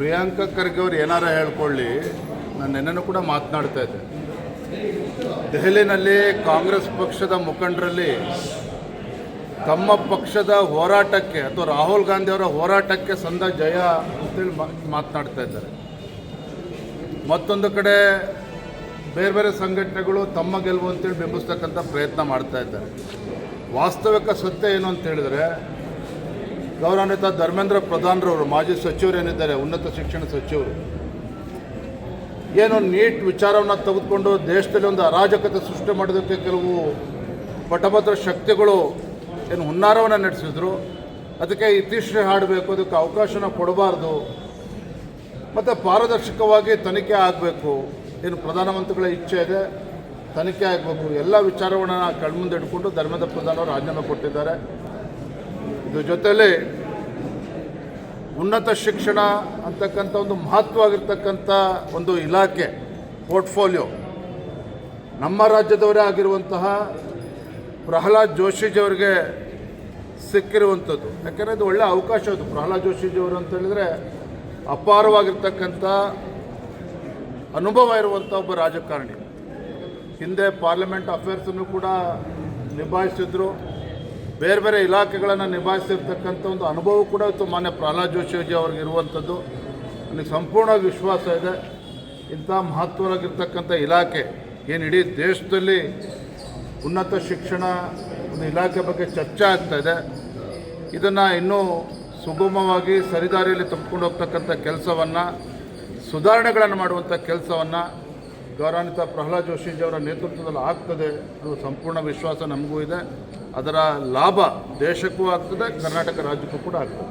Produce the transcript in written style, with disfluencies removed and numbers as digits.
ಪ್ರಿಯಾಂಕಾ ಖರ್ಗೆ ಅವ್ರು ಏನಾರ ಹೇಳ್ಕೊಳ್ಳಿ, ನಾನು ನೆನ್ನೆನೂ ಕೂಡ ಮಾತನಾಡ್ತಾ ಇದ್ದೆ. ದೆಹಲಿನಲ್ಲಿ ಕಾಂಗ್ರೆಸ್ ಪಕ್ಷದ ಮುಖಂಡರಲ್ಲಿ ತಮ್ಮ ಪಕ್ಷದ ಹೋರಾಟಕ್ಕೆ ಅಥವಾ ರಾಹುಲ್ ಗಾಂಧಿ ಅವರ ಹೋರಾಟಕ್ಕೆ ಸಂದ ಜಯ ಅಂತೇಳಿ ಮಾತನಾಡ್ತಾ ಇದ್ದಾರೆ. ಮತ್ತೊಂದು ಕಡೆ ಬೇರೆ ಬೇರೆ ಸಂಘಟನೆಗಳು ತಮ್ಮ ಗೆಲುವು ಅಂತೇಳಿ ಬಿಂಬಿಸ್ತಕ್ಕಂಥ ಪ್ರಯತ್ನ ಮಾಡ್ತಾ ಇದ್ದಾರೆ. ವಾಸ್ತವಿಕ ಸತ್ಯ ಏನು ಅಂತ ಹೇಳಿದ್ರೆ, ಗೌರವಾನ್ವಿತ ಧರ್ಮೇಂದ್ರ ಪ್ರಧಾನ್ರವರು, ಮಾಜಿ ಸಚಿವರು ಏನಿದ್ದಾರೆ, ಉನ್ನತ ಶಿಕ್ಷಣ ಸಚಿವರು, ಏನು ನೀಟ್ ವಿಚಾರವನ್ನು ತೆಗೆದುಕೊಂಡು ದೇಶದಲ್ಲಿ ಒಂದು ಅರಾಜಕತೆ ಸೃಷ್ಟಿ ಮಾಡೋದಕ್ಕೆ ಕೆಲವು ಪಟಭದ್ರ ಶಕ್ತಿಗಳು ಏನು ಹುನ್ನಾರವನ್ನು ನಡೆಸಿದ್ರು. ಅದಕ್ಕೆ ಇತಿಶ್ರೀ ಹಾಡಬೇಕು, ಅದಕ್ಕೆ ಅವಕಾಶನ ಕೊಡಬಾರ್ದು, ಮತ್ತು ಪಾರದರ್ಶಕವಾಗಿ ತನಿಖೆ ಆಗಬೇಕು, ಏನು ಪ್ರಧಾನಮಂತ್ರಿಗಳ ಇಚ್ಛೆ ಇದೆ, ತನಿಖೆ ಆಗಬೇಕು, ಎಲ್ಲ ವಿಚಾರವನ್ನು ಕಣ್ಮುಂದೆ ಇಟ್ಕೊಂಡು ಧರ್ಮೇಂದ್ರ ಪ್ರಧಾನ್ ಅವರು ರಾಜೀನಾಮೆ ಕೊಟ್ಟಿದ್ದಾರೆ. ಇದ್ರ ಜೊತೆಯಲ್ಲಿ ಉನ್ನತ ಶಿಕ್ಷಣ ಅಂತಕ್ಕಂಥ ಒಂದು ಮಹತ್ವವಾಗಿರ್ತಕ್ಕಂಥ ಒಂದು ಇಲಾಖೆ ಪೋರ್ಟ್ಫೋಲಿಯೋ ನಮ್ಮ ರಾಜ್ಯದವರೇ ಆಗಿರುವಂತಹ ಪ್ರಹ್ಲಾದ್ ಜೋಶಿಜಿಯವರಿಗೆ ಸಿಕ್ಕಿರುವಂಥದ್ದು. ಯಾಕೆಂದರೆ ಇದು ಒಳ್ಳೆಯ ಅವಕಾಶ. ಅದು ಪ್ರಹ್ಲಾದ್ ಜೋಶಿಜಿಯವರು ಅಂತ ಹೇಳಿದರೆ ಅಪಾರವಾಗಿರ್ತಕ್ಕಂಥ ಅನುಭವ ಇರುವಂಥ ಒಬ್ಬ ರಾಜಕಾರಣಿ. ಹಿಂದೆ ಪಾರ್ಲಿಮೆಂಟ್ ಅಫೇರ್ಸನ್ನು ಕೂಡ ನಿಭಾಯಿಸಿದ್ರು, ಬೇರೆ ಬೇರೆ ಇಲಾಖೆಗಳನ್ನು ನಿಭಾಯಿಸಿರ್ತಕ್ಕಂಥ ಒಂದು ಅನುಭವ ಕೂಡ ಇವತ್ತು ಮಾನ್ಯ ಪ್ರಹ್ಲಾದ್ ಜೋಶಿಜಿ ಅವ್ರಿಗೆ ಇರುವಂಥದ್ದು. ನನಗೆ ಸಂಪೂರ್ಣ ವಿಶ್ವಾಸ ಇದೆ, ಇಂಥ ಮಹತ್ವವಾಗಿರ್ತಕ್ಕಂಥ ಇಲಾಖೆ ಏನು ಇಡೀ ದೇಶದಲ್ಲಿ ಉನ್ನತ ಶಿಕ್ಷಣ ಒಂದು ಇಲಾಖೆ ಬಗ್ಗೆ ಚರ್ಚೆ ಆಗ್ತಾ ಇದೆ, ಇದನ್ನು ಇನ್ನೂ ಸುಗಮವಾಗಿ ಸರಿದಾರಿಯಲ್ಲಿ ತೆಗೆದುಕೊಂಡು ಹೋಗ್ತಕ್ಕಂಥ ಕೆಲಸವನ್ನು, ಸುಧಾರಣೆಗಳನ್ನು ಮಾಡುವಂಥ ಕೆಲಸವನ್ನು ಗೌರವಾನ್ವಿತ ಪ್ರಹ್ಲಾದ್ ಜೋಶಿಜಿ ಅವರ ನೇತೃತ್ವದಲ್ಲಿ ಆಗ್ತದೆ ಅನ್ನೋ ಸಂಪೂರ್ಣ ವಿಶ್ವಾಸ ನಮಗೂ ಇದೆ. ಅದರ ಲಾಭ ದೇಶಕ್ಕೂ ಆಗ್ತದೆ, ಕರ್ನಾಟಕ ರಾಜ್ಯಕ್ಕೂ ಕೂಡ ಆಗ್ತದೆ.